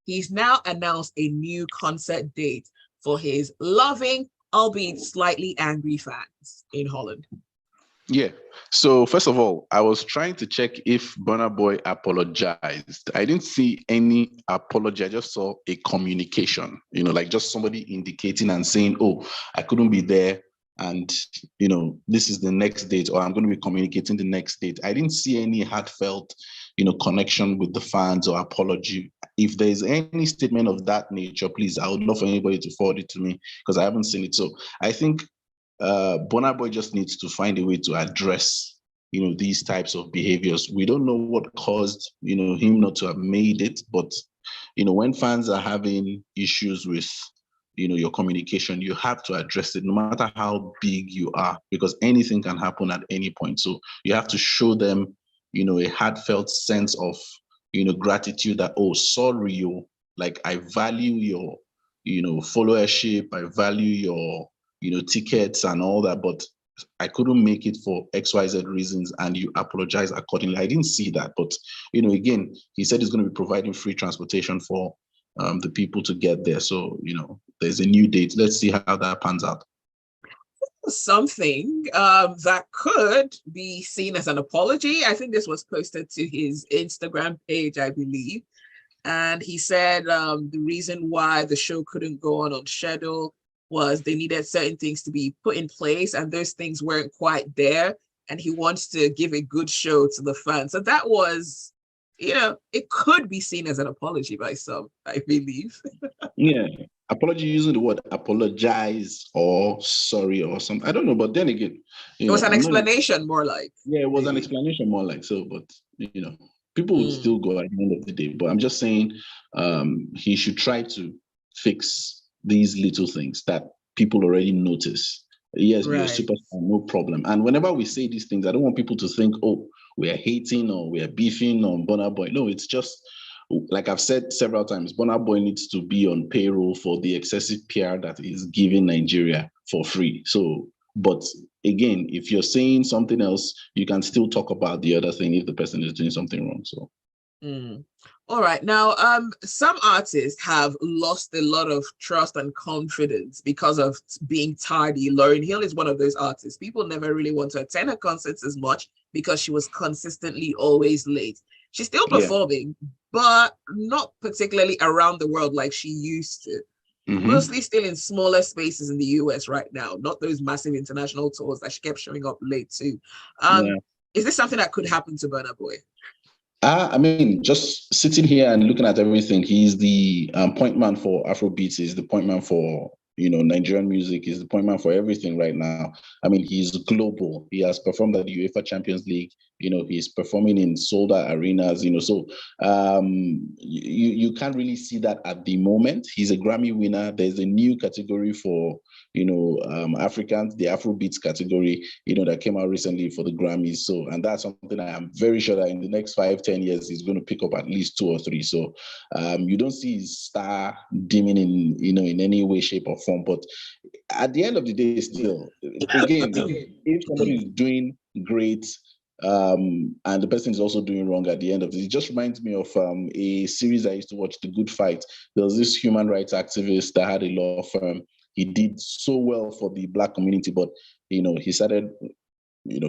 He's now announced a new concert date for his loving, albeit slightly angry fans in Holland. Yeah. So first of all, I was trying to check if Burna Boy apologized. I didn't see any apology. I just saw a communication, like just somebody indicating and saying, oh, I couldn't be there. And, this is the next date, or I'm going to be communicating the next date. I didn't see any heartfelt, connection with the fans or apology. If there's any statement of that nature, please, I would love for anybody to forward it to me because I haven't seen it. So I think Burna Boy just needs to find a way to address, these types of behaviors. We don't know what caused, him not to have made it, but, when fans are having issues with, your communication, you have to address it no matter how big you are, because anything can happen at any point. So you have to show them, a heartfelt sense of, gratitude that, oh, sorry, like I value your, followership, I value your, tickets and all that, but I couldn't make it for XYZ reasons, and you apologize accordingly. I didn't see that, but again, he said he's going to be providing free transportation for the people to get there. So there's a new date. Let's see how that pans out. Something that could be seen as an apology. I think this was posted to his Instagram page, I believe, and he said the reason why the show couldn't go on schedule was they needed certain things to be put in place, and those things weren't quite there, and he wants to give a good show to the fans. So that was, it could be seen as an apology by some, I believe. Yeah, apology using the word apologize or sorry or something. I don't know, but then again, it was an explanation more like. Yeah, it was an explanation more like so, but people would still go at the end of the day. But I'm just saying, he should try to fix these little things that people already notice. Yes, right. You're a superstar, no problem. And whenever we say these things, I don't want people to think, oh, we are hating or we are beefing on Burna Boy. No, it's just, like I've said several times, Burna Boy needs to be on payroll for the excessive PR that is giving Nigeria for free. So, but again, if you're saying something else, you can still talk about the other thing if the person is doing something wrong. So. All right. Now, some artists have lost a lot of trust and confidence because of being tardy. Lauryn Hill is one of those artists. People never really want to attend her concerts as much because she was consistently always late. She's still performing, but not particularly around the world like she used to. Mostly still in smaller spaces in the US right now, not those massive international tours that she kept showing up late to. Is this something that could happen to Burna Boy? I mean, just sitting here and looking at everything, he's the point man for Afrobeats, he's the point man for, Nigerian music, he's the point man for everything right now. I mean, he's global. He has performed at the UEFA Champions League. He's performing in sold out arenas, so you can't really see that at the moment. He's a Grammy winner. There's a new category for, Africans, the Afrobeats category, that came out recently for the Grammys. So, and that's something I am very sure that in the next 5-10 years, he's going to pick up at least 2 or 3. So you don't see his star dimming in any way, shape or form. But at the end of the day, still, again, if somebody is doing great, and the person is also doing wrong at the end of it just reminds me of a series I used to watch, The Good Fight. There was this human rights activist that had a law firm. He did so well for the Black community, but he started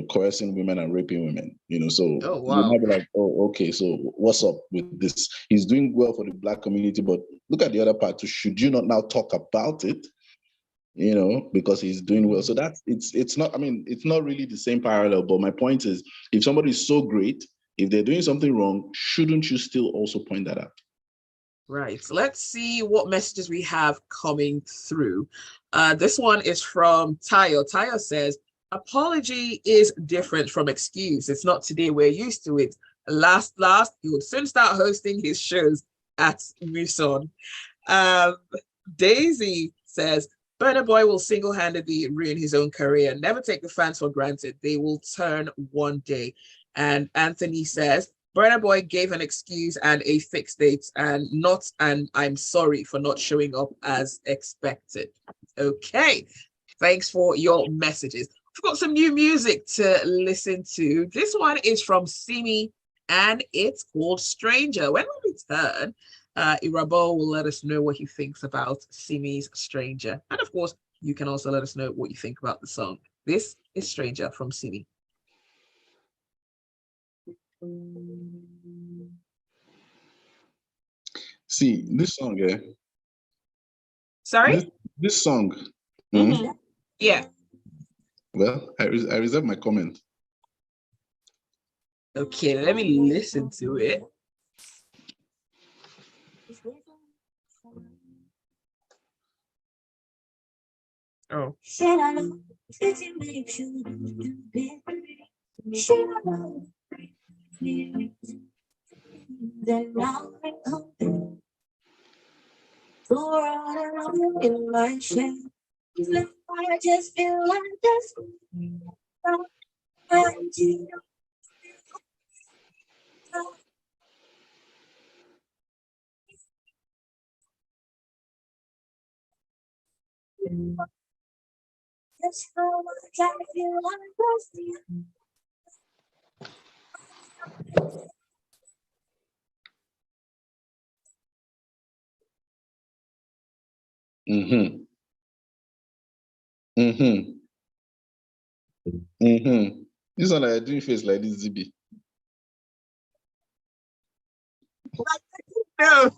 coercing women and raping women, so oh, wow. You might be like, oh, okay, so what's up with this? He's doing well for the Black community, but look at the other part too. Should you not now talk about it? Because he's doing well. So it's not, I mean, it's not really the same parallel, but my point is, if somebody is so great, if they're doing something wrong, shouldn't you still also point that out? Right. So let's see what messages we have coming through. This one is from Tayo. Tayo says, apology is different from excuse. It's not today, we're used to it. Last, he would soon start hosting his shows at Muson. Daisy says, Burna Boy will single-handedly ruin his own career. Never take the fans for granted. They will turn one day. And Anthony says, Burna Boy gave an excuse and a fixed date and I'm sorry for not showing up as expected. Okay. Thanks for your messages. We've got some new music to listen to. This one is from Simi and it's called Stranger. When we return, Irabor will let us know what he thinks about Simi's Stranger. And of course, you can also let us know what you think about the song. This is Stranger from Simi. See, this song, Sorry? this song. Mm-hmm. Yeah. Well, I reserve my comment. Okay, let me listen to it. Oh. In my shade, I just feel like this. That's how much I feel like Mm-hmm. Mm-hmm. Mm-hmm. This one I doing face like this, Zibby. No.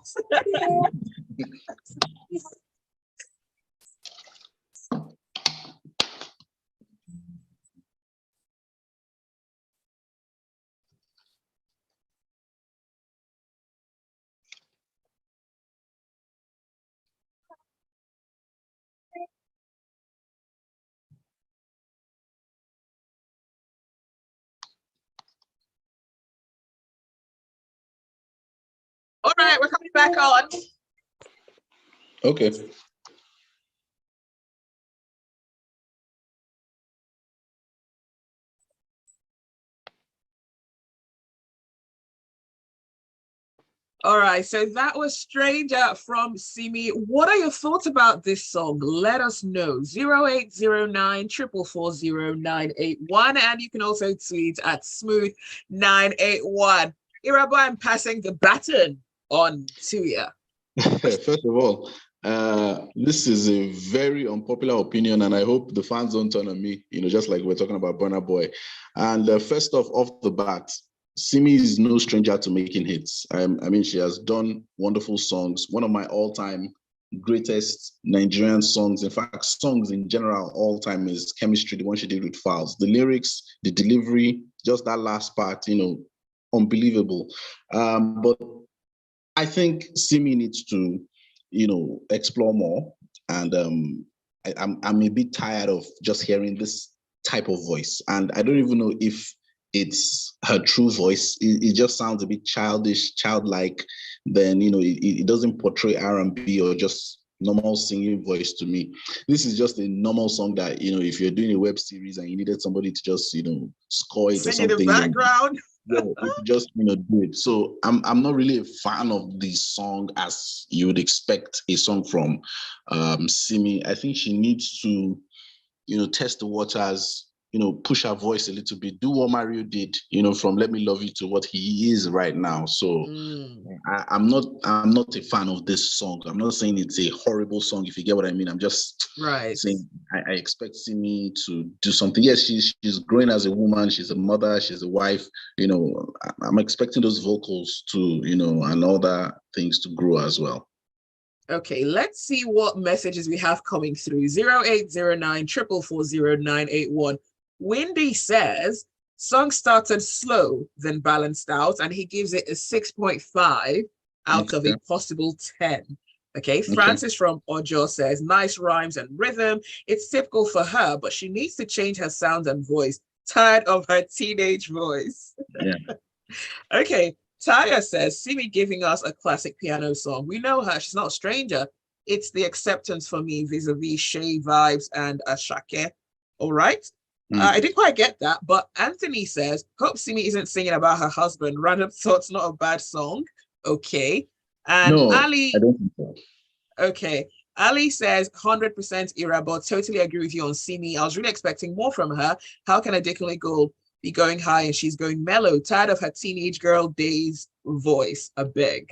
All right, we're coming back on. Okay. All right, so that was Stranger from Simi. What are your thoughts about this song? Let us know. 0809 444 0981. And you can also tweet at smooth981. Irabor, I'm passing the baton on to you. First of all, this is a very unpopular opinion, and I hope the fans don't turn on me, just like we're talking about Burna Boy. And first off the bat, Simi is no stranger to making hits. I mean, she has done wonderful songs. One of my all-time greatest Nigerian songs, in fact, songs in general, all-time is Chemistry, the one she did with Files. The lyrics, the delivery, just that last part, unbelievable. But I think Simi needs to, explore more. And I'm a bit tired of just hearing this type of voice. And I don't even know if it's her true voice. It just sounds a bit childish, childlike. Then, it doesn't portray R&B or just normal singing voice to me. This is just a normal song that, if you're doing a web series and you needed somebody to just, score it or Sing in the something. background. Just do it. So I'm not really a fan of the song as you would expect a song from Simi. I think she needs to, test the waters, push her voice a little bit, do what Mario did, from Let Me Love You to what he is right now. So I'm not a fan of this song. I'm not saying it's a horrible song, if you get what I mean. I'm just saying I expect Simi to do something. Yes, she's growing as a woman, she's a mother, she's a wife, I'm expecting those vocals to, and other things to grow as well. Okay, let's see what messages we have coming through. 0809 444 0981. Windy says, song started slow, then balanced out, and he gives it a 6.5 out of a possible 10. Okay, Francis from Ojo says, nice rhymes and rhythm. It's typical for her, but she needs to change her sound and voice. Tired of her teenage voice. Yeah. Okay, Taya says, Simi giving us a classic piano song. We know her, she's not a stranger. It's the acceptance for me vis-a-vis Shay Vibes and Ashake. All right. I didn't quite get that, but Anthony says, hope Simi isn't singing about her husband. Random Thoughts, not a bad song. Okay. And no, Ali. I don't think so. Okay. Ali says, 100% Irabor. Totally agree with you on Simi. I was really expecting more from her. How can I dickily go? be going high and she's going mellow. Tired of her teenage girl days voice. A beg.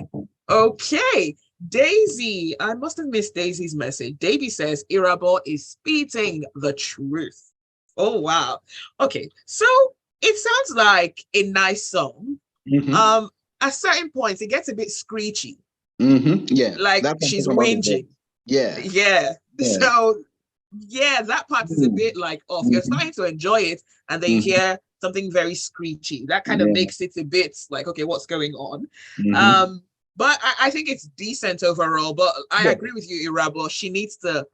Okay. Daisy, I must have missed Daisy's message. Davy says Irabor is speaking the truth. Oh wow. Okay, so it sounds like a nice song. Mm-hmm. At certain points, it gets a bit screechy, Mm-hmm. Yeah, like that's what I'm she's talking about the verse. whinging. Yeah, Yeah. yeah. So yeah, that part is a Mm-hmm. bit like off. You're starting to enjoy it, and then you Mm-hmm. hear something very screechy. That kind of Yeah. makes it a bit like, okay, what's going on? Mm-hmm. But I think it's decent overall. But I Yeah. agree with you, Irabor. She needs to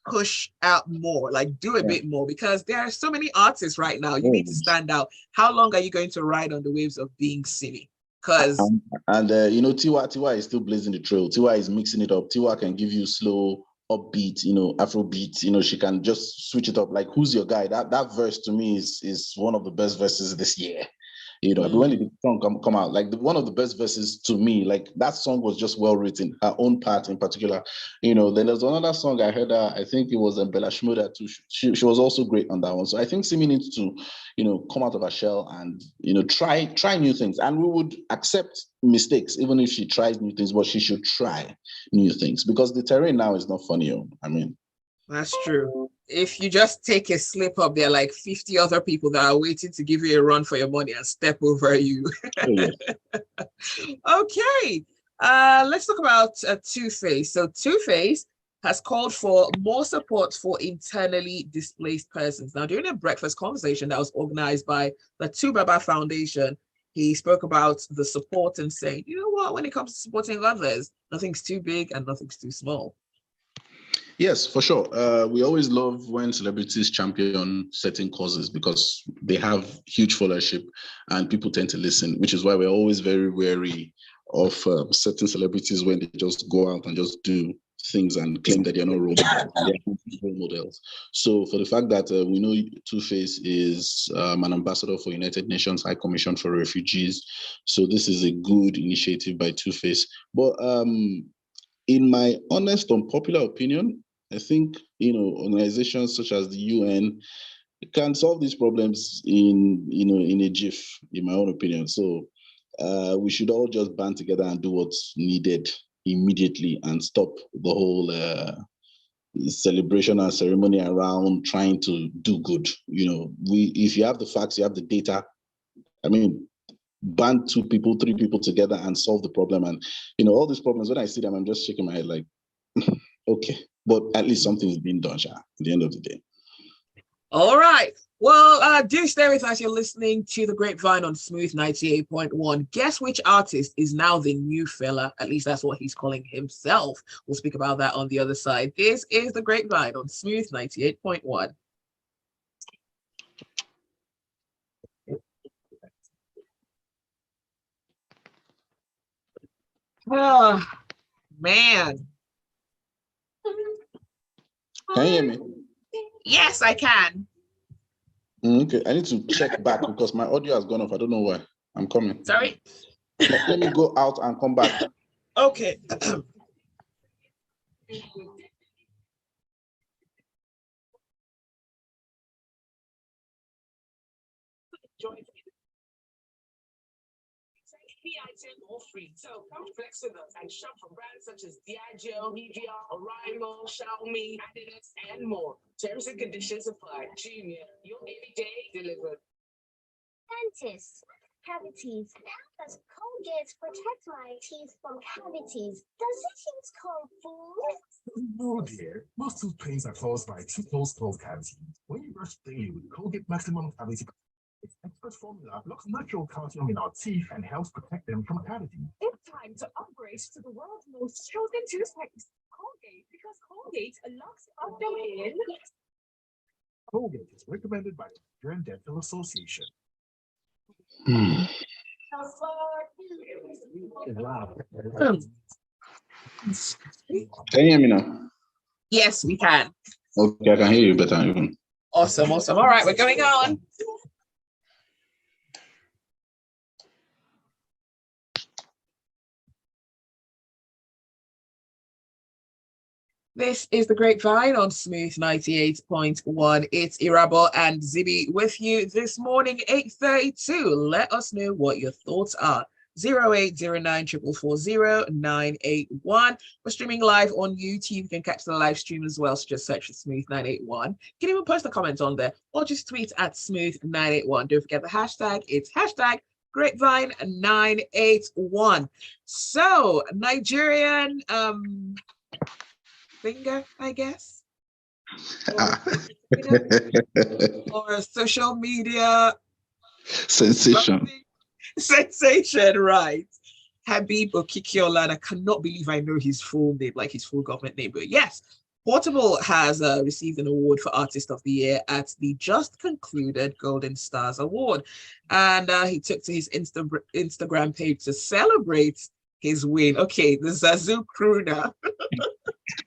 push out more, like do a Yeah. bit more, because there are so many artists right now. You Oh, need to stand out. How long are you going to ride on the waves of being silly? Because and you know, Tiwa is still blazing the trail. Tiwa is mixing it up. Tiwa can give you slow, upbeat, you know, Afro beat. You know, she can just switch it up. Like, who's your guy? That verse to me is one of the best verses this year. You know, when did the song come out? Like one of the best verses to me, like that song was just well written, her own part in particular. You know, then there's another song I heard, I think it was Bella Shmurda too. She was also great on that one. So I think Simi needs to, you know, come out of her shell and, you know, try new things. And we would accept mistakes, even if she tries new things, but she should try new things because the terrain now is not funny. I mean, that's true. If you just take a slip up, there are like 50 other people that are waiting to give you a run for your money and step over you. oh, yeah. Okay. Let's talk about Two-Face. So Two-Face has called for more support for internally displaced persons. Now, during a breakfast conversation that was organized by the Tubaba Foundation, he spoke about the support and saying, you know what, when it comes to supporting others, nothing's too big and nothing's too small. Yes, for sure. We always love when celebrities champion certain causes because they have huge followership and people tend to listen, which is why we're always very wary of certain celebrities when they just go out and just do things and claim that they're not role models. They're role models. So for the fact that we know Two-Face is an ambassador for United Nations High Commission for Refugees, so this is a good initiative by Two-Face. But in my honest, unpopular opinion, I think organizations such as the UN can solve these problems in a jiff. In my own opinion, so we should all just band together and do what's needed immediately and stop the whole celebration and ceremony around trying to do good. If you have the facts, you have the data. I mean, band 2 people, 3 people together and solve the problem. And all these problems, when I see them, I'm just shaking my head like, okay, but at least something is being done, Sha, at the end of the day. All right. Well, do stay with us. You're listening to The Grapevine on Smooth 98.1. Guess which artist is now the new fella? At least that's what he's calling himself. We'll speak about that on the other side. This is The Grapevine on Smooth 98.1. Oh, man. Can you hear me? Yes, I can. Okay, I need to check back because my audio has gone off. I don't know why. I'm coming. Sorry? Let me go out and come back. Okay. Any item or free. So come flex with us and shop from brands such as Diageo, EVR, Arrival, Xiaomi, Adidas, and more. Terms and conditions apply. Junior, your everyday delivered. Dentist. Cavities. How does Colgate protect my teeth from cavities? Does it use cold food? No, dear. Most tooth pains are caused by tooth holes called cavities. When you brush daily with Colgate Maximum Cavity, its expert formula blocks natural calcium in our teeth and helps protect them from cavities. It's time to upgrade to the world's most chosen toothpaste, Colgate, because Colgate locks up them in. Colgate is recommended by the Nigerian Dental Association. Hmm. Can you hear me now? Yes, we can. Okay, I can hear you better even. Awesome, awesome. All right, we're going on. This is the Grapevine on Smooth 98.1. It's Irabor and Zibby with you this morning, 8:32. Let us know what your thoughts are. 0809 981. We're streaming live on YouTube. You can catch the live stream as well. So just search for Smooth 981. You can even post a comment on there or just tweet at Smooth 981. Don't forget the hashtag. It's hashtag Grapevine 981. So Nigerian finger, I guess, or a social media sensation. Sensation, right? Habib Okikiola. I cannot believe I know his full name, like his full government name. But yes, Portable has received an award for Artist of the Year at the just concluded Golden Stars Award. And he took to his Instagram page to celebrate his win. Okay, the Zazu crooner.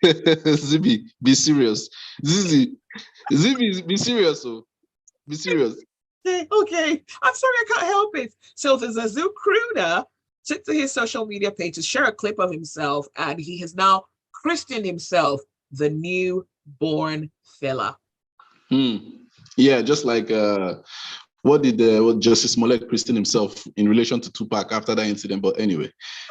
Zibby, be serious. Zibby, be serious. Oh. Be serious. Okay, I'm sorry, I can't help it. So the Zazu crooner took to his social media page to share a clip of himself, and he has now christened himself the newborn fella. Yeah, just like what Justice Smollett christened himself in relation to Tupac after that incident. But anyway,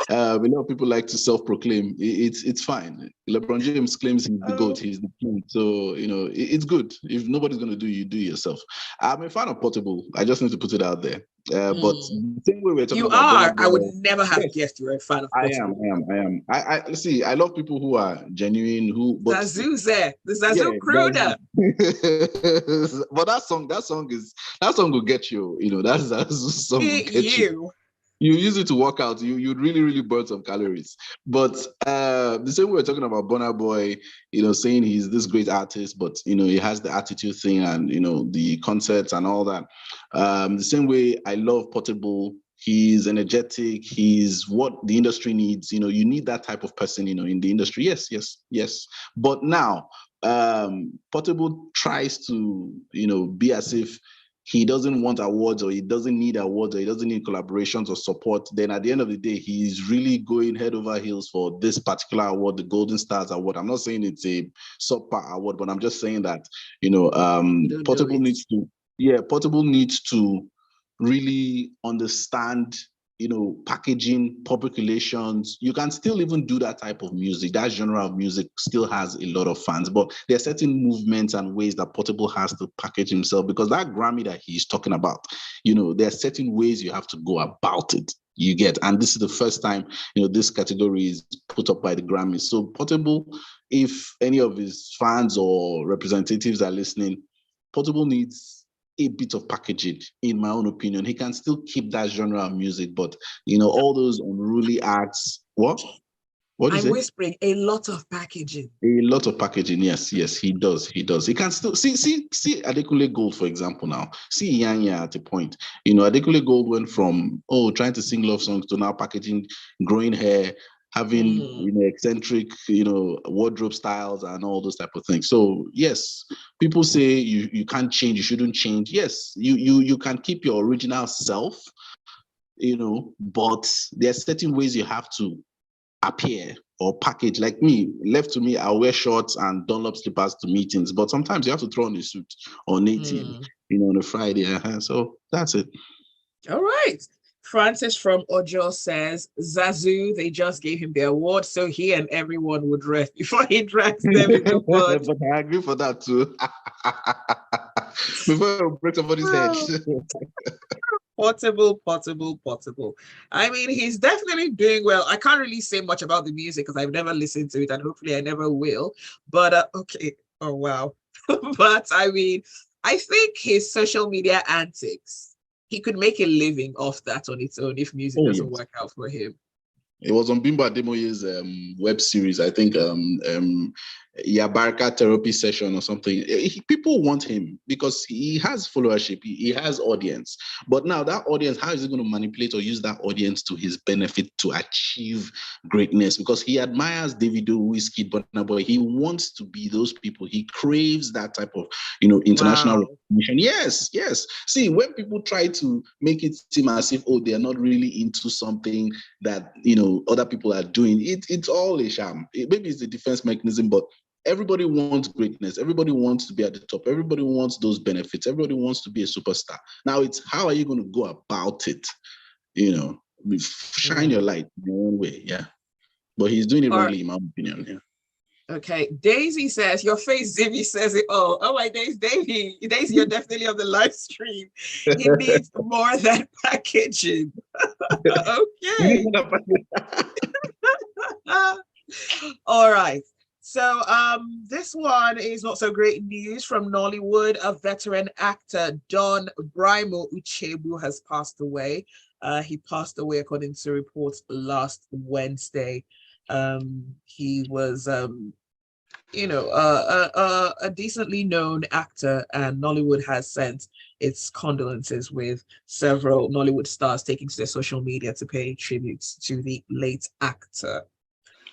a lot of people like to self-proclaim. It's fine. LeBron James claims he's the GOAT, he's the king. So, it's good. If nobody's going to do, you do yourself. I'm a fan of Portable. I just need to put it out there. But the same way we're talking you about... I would never have guessed you were a fan of Portable. I am. I see, I love people who are genuine, but Zazu's there. The Zazu crooner. But that song will get you, that's song will get you. You use it to work out. You'd really, really burn some calories. But the same way we're talking about Burna Boy, saying he's this great artist, but he has the attitude thing and the concerts and all that. The same way I love Portable. He's energetic. He's what the industry needs. You need that type of person, in the industry. Yes. But now, Portable tries to, be as if he doesn't want awards or he doesn't need awards or he doesn't need collaborations or support. Then at the end of the day, he's really going head over heels for this particular award, the Golden Stars Award. I'm not saying it's a subpar award, but I'm just saying that, Portable needs to really understand packaging, public relations. You can still even do that type of music. That genre of music still has a lot of fans, but there are certain movements and ways that Portable has to package himself, because that Grammy that he's talking about, there are certain ways you have to go about it. You get, and this is the first time, this category is put up by the Grammys. So Portable, if any of his fans or representatives are listening, Portable needs a bit of packaging, in my own opinion. He can still keep that genre of music, but all those unruly acts. What? I'm whispering a lot of packaging. A lot of packaging, yes, he does. He can still see Adekunle Gold, for example. Now, see Yanya at a point. Adekunle Gold went from trying to sing love songs to now packaging, growing hair, having eccentric wardrobe styles and all those type of things. So yes, people say you can't change, you shouldn't change. Yes, you can keep your original self, but there are certain ways you have to appear or package. Like me, left to me, I'll wear shorts and Dunlop slippers to meetings, but sometimes you have to throw on a suit or native on a Friday. So that's it. All right. Francis from Ojo says, Zazu, they just gave him the award, so he and everyone would rest before he drags them in the mud. But I agree for that too. Before it breaks somebody's head. Portable. I mean, he's definitely doing well. I can't really say much about the music because I've never listened to it, and hopefully I never will. But okay. Oh, wow. But I mean, I think his social media antics, he could make a living off that on its own if music doesn't work out for him. It was on Bimbo Ademoye's web series, I think, Yabarka therapy session or something. People want him because he has followership, he has audience. But now that audience, how is he going to manipulate or use that audience to his benefit to achieve greatness? Because he admires Davido, Wizkid, Burna Boy. He wants to be those people. He craves that type of, international recognition. Yes. See, when people try to make it seem as if, they are not really into something that, other people are doing, it's all a sham. Maybe it's the defense mechanism, but everybody wants greatness. Everybody wants to be at the top. Everybody wants those benefits. Everybody wants to be a superstar. Now it's how are you going to go about it? Shine your light in your own way. Yeah. But he's doing it wrongly, in my opinion. Yeah. Okay, Daisy says, your face, Zibby says it all. Oh my days, Daisy, you're definitely on the live stream. He needs more than packaging. Okay. All right. So this one is not so great news from Nollywood. A veteran actor, Don Brimo Uchebu, has passed away. He passed away according to reports last Wednesday. He was a decently known actor, and Nollywood has sent its condolences, with several Nollywood stars taking to their social media to pay tribute to the late actor.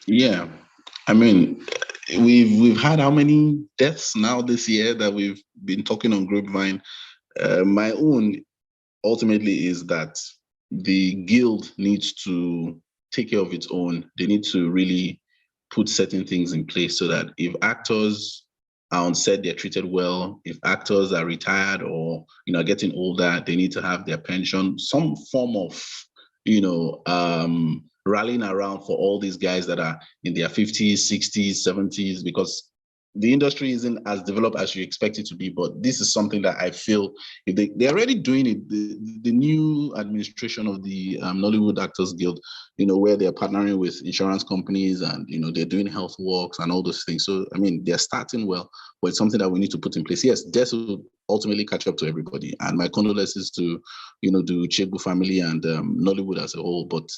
Yeah, I mean, we've had how many deaths now this year that we've been talking on Grapevine. My own ultimately is that the guild needs to take care of its own. They need to really put certain things in place so that if actors are on set, they're treated well. If actors are retired or getting older, they need to have their pension, some form of rallying around for all these guys that are in their 50s, 60s, 70s, because the industry isn't as developed as you expect it to be. But this is something that I feel if they're already doing it. The new administration of the Nollywood Actors Guild, where they're partnering with insurance companies and they're doing health walks and all those things. So I mean, they're starting well, but it's something that we need to put in place. Yes, death will ultimately catch up to everybody, and my condolences to the Chebu family and Nollywood as a whole. But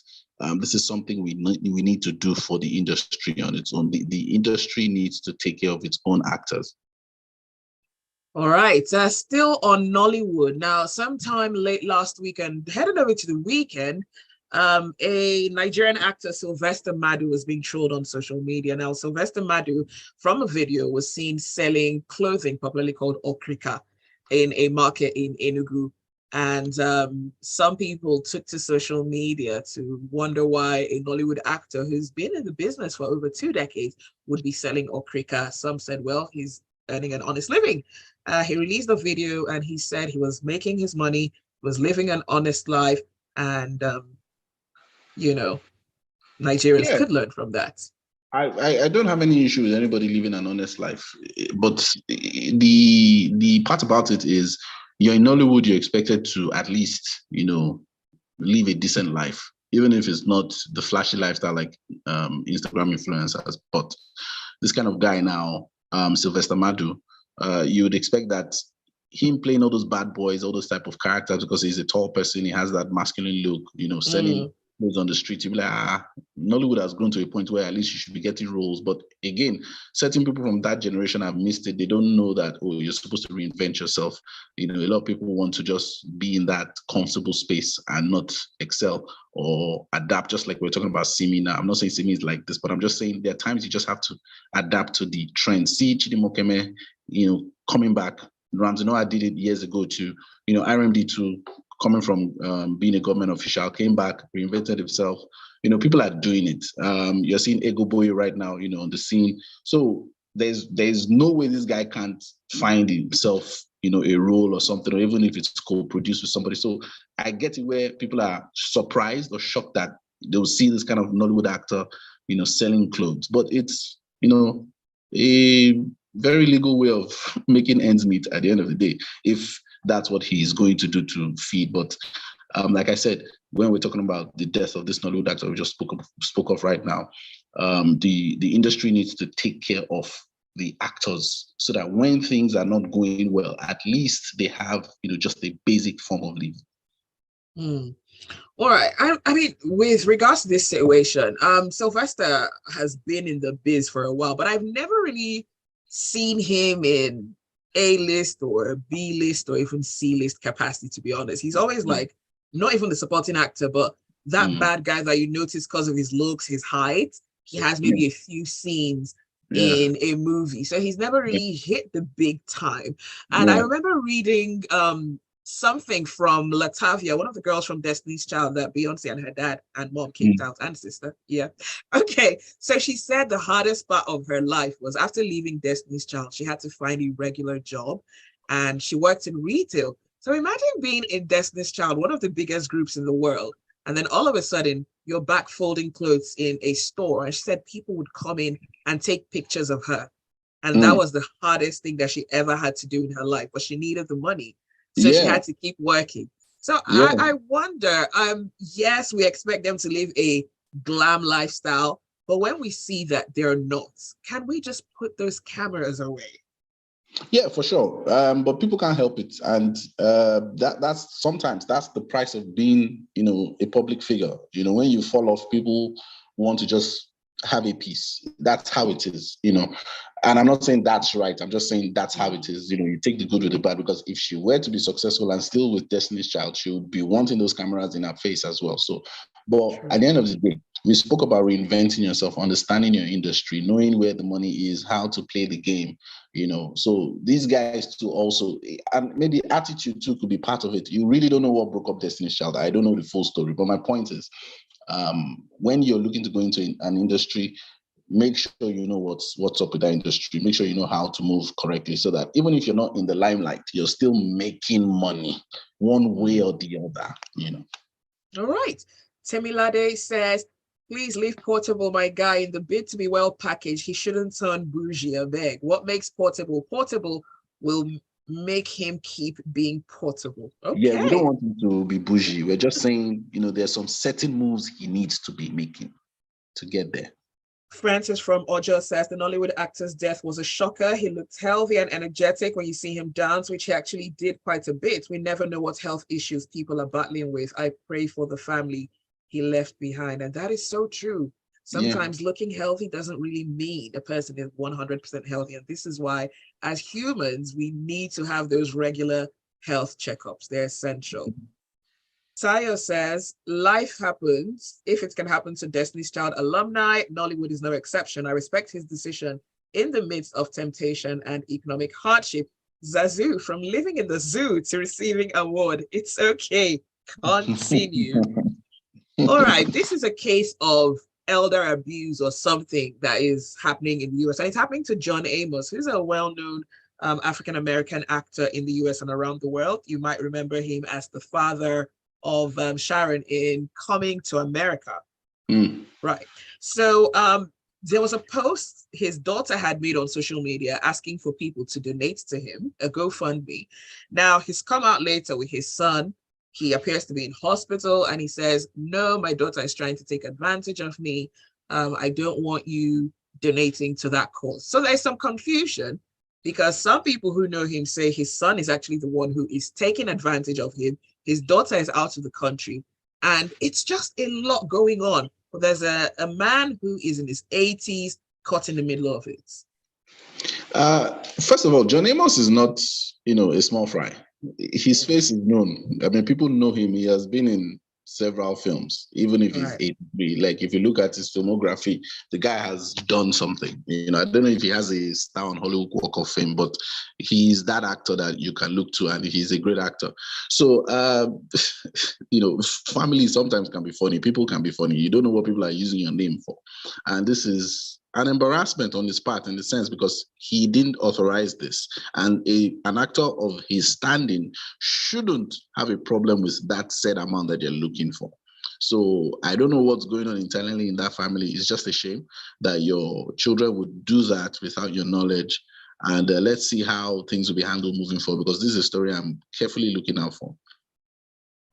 this is something we need to do for the industry on its own. The industry needs to take care of its own actors. All right, still on Nollywood. Now, sometime late last weekend, headed over to the weekend, a Nigerian actor, Sylvester Madu, was being trolled on social media. Now, Sylvester Madu, from a video, was seen selling clothing, popularly called okrika, in a market in Enugu. And some people took to social media to wonder why a Nollywood actor who's been in the business for over 2 decades would be selling okrika. Some said, well, he's earning an honest living. He released a video and he said he was making his money, was living an honest life, and Nigerians could learn from that. I don't have any issue with anybody living an honest life, but the part about it is, you're in Nollywood, you're expected to at least live a decent life, even if it's not the flashy lifestyle like Instagram influencers. But this kind of guy now, Sylvester Madu, you would expect that him playing all those bad boys, all those type of characters, because he's a tall person, he has that masculine look, selling clothes on the street. You'd be like, Nollywood has grown to a point where at least you should be getting roles. But again, certain people from that generation have missed it. They don't know that, you're supposed to reinvent yourself. A lot of people want to just be in that comfortable space and not excel or adapt, just like we're talking about Simi now. I'm not saying Simi is like this, but I'm just saying there are times you just have to adapt to the trend. See Chidimokeme, coming back. Ramsey Noah did it years ago too. RMD too, coming from being a government official, came back, reinvented himself. People are doing it. You're seeing Ego Boy right now, on the scene. So there's no way this guy can't find himself, a role or something, or even if it's co-produced with somebody. So I get it where people are surprised or shocked that they'll see this kind of Nollywood actor, selling clothes. But it's, a very legal way of making ends meet at the end of the day, if that's what he's going to do to feed. But like I said, when we're talking about the death of this Nollywood actor we just spoke of right now, the industry needs to take care of the actors so that when things are not going well, at least they have just a basic form of living. All right. I mean, with regards to this situation, Sylvester has been in the biz for a while, but I've never really seen him in A-list or B-list or even C-list capacity, to be honest. He's always like, not even the supporting actor, but that bad guy that you notice because of his looks, his height. He has maybe a few scenes in a movie. So he's never really hit the big time. And I remember reading something from Latavia, one of the girls from Destiny's Child that Beyonce and her dad and mom kicked out, and sister. Yeah. Okay. So she said the hardest part of her life was after leaving Destiny's Child, she had to find a regular job and she worked in retail. So imagine being in Destiny's Child, one of the biggest groups in the world, and then all of a sudden you're back folding clothes in a store. And she said people would come in and take pictures of her. And that was the hardest thing that she ever had to do in her life, but she needed the money. So she had to keep working. So I wonder, yes, we expect them to live a glam lifestyle, but when we see that they're not, can we just put those cameras away? Yeah, for sure. But people can't help it. And that's sometimes that's the price of being, a public figure. When you fall off, people want to just have a piece. That's how it is, And I'm not saying that's right. I'm just saying that's how it is. You take the good with the bad, because if she were to be successful and still with Destiny's Child, she would be wanting those cameras in her face as well. So, but at the end of the day, we spoke about reinventing yourself, understanding your industry, knowing where the money is, how to play the game, So these guys too also, and maybe attitude too could be part of it. You really don't know what broke up Destiny's Child. I don't know the full story, but my point is, when you're looking to go into an industry, make sure you know what's up with that industry. Make sure you know how to move correctly, so that even if you're not in the limelight, you're still making money one way or the other. All right. Temilade says, please leave Portable, my guy, in the bid to be well packaged. He shouldn't turn bougie, a beg. What makes Portable? Portable will make him keep being portable. Okay. Yeah, we don't want him to be bougie. We're just saying, there's some certain moves he needs to be making to get there. Francis from Ojo says the Nollywood actor's death was a shocker. He looked healthy and energetic when you see him dance, which he actually did quite a bit. We never know what health issues people are battling with. I pray for the family he left behind. And that is so true. Sometimes looking healthy doesn't really mean a person is 100% healthy. And this is why, as humans, we need to have those regular health checkups. They're essential. Tayo says, life happens. If it can happen to Destiny's Child alumni, Nollywood is no exception. I respect his decision in the midst of temptation and economic hardship. Zazu, from living in the zoo to receiving award. It's okay. Continue. All right. This is a case of elder abuse or something that is happening in the US. And it's happening to John Amos, who's a well-known African-American actor in the US and around the world. You might remember him as the father of Sharon in Coming to America. Right. So there was a post his daughter had made on social media asking for people to donate to him, a GoFundMe. Now, he's come out later with his son. He appears to be in hospital and he says, no, my daughter is trying to take advantage of me. I don't want you donating to that cause. So there's some confusion because some people who know him say his son is actually the one who is taking advantage of him. His daughter is out of the country and it's just a lot going on. But there's a man who is in his 80s caught in the middle of it. First of all, John Amos is not, a small fry. His face is known. I mean, people know him. He has been in several films, even if he's 83. Like, if you look at his filmography, the guy has done something. I don't know if he has a star on Hollywood Walk of Fame, but he's that actor that you can look to, and he's a great actor. So, family sometimes can be funny. People can be funny. You don't know what people are using your name for. And this is an embarrassment on his part in the sense because he didn't authorize this. And an actor of his standing shouldn't have a problem with that said amount that they're looking for. So I don't know what's going on internally in that family. It's just a shame that your children would do that without your knowledge. And let's see how things will be handled moving forward, because this is a story I'm carefully looking out for.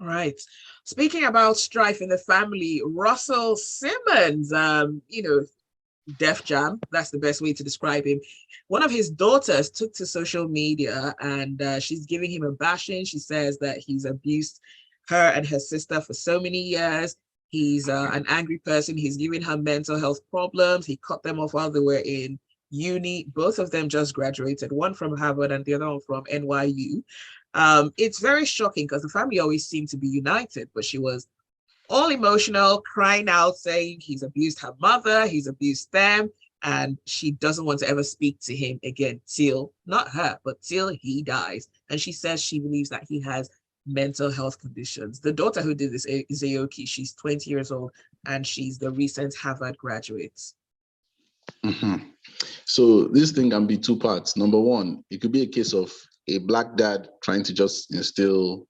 Right. Speaking about strife in the family, Russell Simmons, Def Jam, that's the best way to describe him. One of his daughters took to social media and she's giving him a bashing. She says that he's abused her and her sister for so many years. He's an angry person. He's giving her mental health problems. He cut them off while they were in uni. Both of them just graduated, one from Harvard and the other one from NYU. It's very shocking because the family always seemed to be united, but she was all emotional, crying out, saying he's abused her mother, he's abused them, and she doesn't want to ever speak to him again till, not her, but till he dies. And she says she believes that he has mental health conditions. The daughter who did this is Aoki. She's 20 years old, and she's the recent Harvard graduate. Mm-hmm. So this thing can be two parts. Number one, it could be a case of a black dad trying to just instill,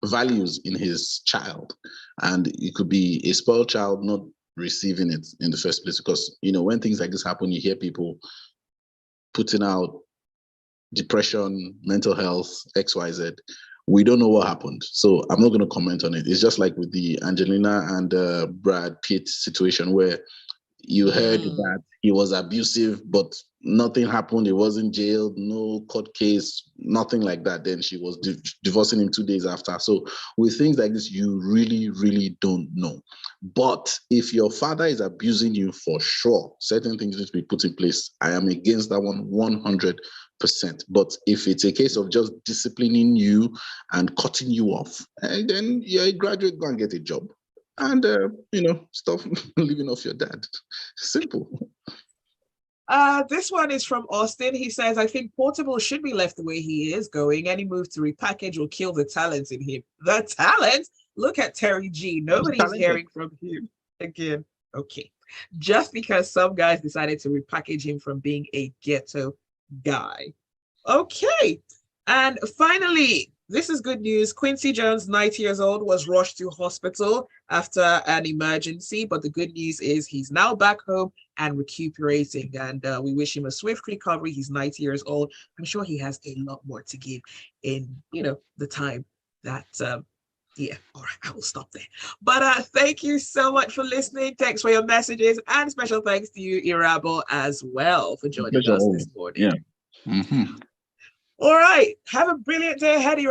values in his child, and it could be a spoiled child not receiving it in the first place. Because when things like this happen, you hear people putting out depression, mental health, XYZ. We don't know what happened, so I'm not going to comment on it. It's just like with the Angelina and Brad Pitt situation, where you heard that he was abusive, but nothing happened. He wasn't jailed, no court case, nothing like that. Then she was divorcing him 2 days after. So with things like this, you really, really don't know. But if your father is abusing you, for sure, certain things need to be put in place. I am against that one 100%. But if it's a case of just disciplining you and cutting you off, then you're a graduate, go and get a job. And, stop living off your dad. Simple. This one is from Austin. He says, I think Portable should be left the way he is going. Any move to repackage will kill the talent in him. The talent? Look at Terry G. Nobody's hearing from him again. Okay. Just because some guys decided to repackage him from being a ghetto guy. Okay. And finally, this is good news. Quincy Jones, 90 years old, was rushed to hospital after an emergency. But the good news is he's now back home and recuperating. And we wish him a swift recovery. He's 90 years old. I'm sure he has a lot more to give in, the time that, yeah. All right, I will stop there. But thank you so much for listening. Thanks for your messages. And special thanks to you, Irabor, as well, for joining us this morning. Yeah. Mm-hmm. All right. Have a brilliant day ahead, Irabor.